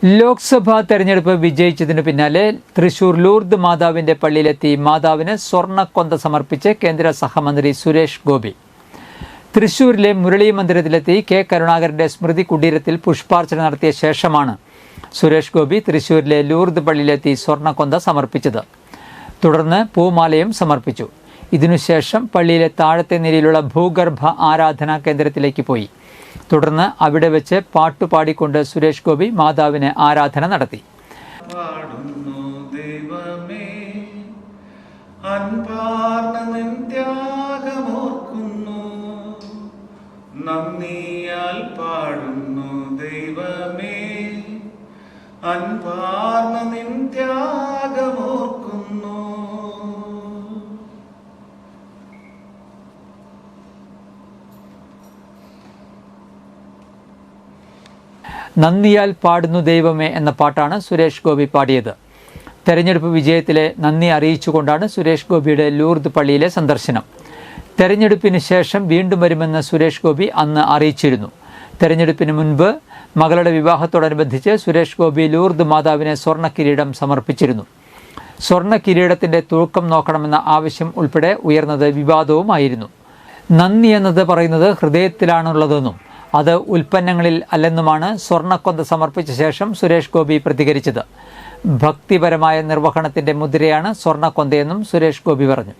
ലോക്സഭാ തെരഞ്ഞെടുപ്പ് വിജയിച്ചതിനു പിന്നാലെ തൃശൂർ ലൂർദ് മാതാവിന്റെ പള്ളിയിലെത്തി മാതാവിന് സ്വർണ്ണക്കൊന്ത സമർപ്പിച്ച് കേന്ദ്ര സഹമന്ത്രി സുരേഷ് ഗോപി. തൃശൂരിലെ മുരളി മന്ദിരത്തിലെത്തി കെ കരുണാകരന്റെ സ്മൃതി കുടീരത്തിൽ പുഷ്പാർച്ചന നടത്തിയ ശേഷമാണ് സുരേഷ് ഗോപി തൃശൂരിലെ ലൂർദ് പള്ളിയിലെത്തി സ്വർണ്ണക്കൊന്ത സമർപ്പിച്ചത്. തുടർന്ന് പൂമാലയും സമർപ്പിച്ചു. ഇതിനുശേഷം പള്ളിയിലെ താഴത്തെ നിലയിലുള്ള ഭൂഗർഭ ആരാധനാ കേന്ദ്രത്തിലേക്ക് പോയി. തുടർന്ന് അവിടെ വെച്ച് പാട്ടുപാടിക്കൊണ്ട് സുരേഷ് ഗോപി മാതാവിന് ആരാധന നടത്തി. നന്ദിയാൽ പാടുന്നു ദൈവമേ, അൻപാർന്ന നിൻ ത്യാഗമോർക്കുന്നു. നന്ദിയാൽ പാടുന്നു ദൈവമേ എന്ന പാട്ടാണ് സുരേഷ് ഗോപി പാടിയത്. തെരഞ്ഞെടുപ്പ് വിജയത്തിലെ നന്ദി അറിയിച്ചുകൊണ്ടാണ് സുരേഷ് ഗോപിയുടെ ലൂർദ് പള്ളിയിലെ സന്ദർശനം. തെരഞ്ഞെടുപ്പിന് ശേഷം വീണ്ടും വരുമെന്ന് സുരേഷ് ഗോപി അന്ന് അറിയിച്ചിരുന്നു. തെരഞ്ഞെടുപ്പിന് മുൻപ് മകളുടെ വിവാഹത്തോടനുബന്ധിച്ച് സുരേഷ് ഗോപി ലൂർദ് മാതാവിന് സ്വർണ്ണ കിരീടം സമർപ്പിച്ചിരുന്നു. സ്വർണ്ണ കിരീടത്തിന്റെ തൂക്കം നോക്കണമെന്ന ആവശ്യം ഉൾപ്പെടെ ഉയർന്നത് വിവാദവുമായിരുന്നു. നന്ദി എന്നത് പറയുന്നത് ഹൃദയത്തിലാണുള്ളതെന്നും അത് ഉൽപ്പന്നങ്ങളിൽ അല്ലെന്നുമാണ് സ്വർണ്ണക്കൊന്ത സമർപ്പിച്ച ശേഷം സുരേഷ് ഗോപി പ്രതികരിച്ചത്. ഭക്തിപരമായ നിർവഹണത്തിന്റെ മുദ്രയാണ് സ്വർണ്ണക്കൊന്തയെന്നും സുരേഷ് ഗോപി പറഞ്ഞു.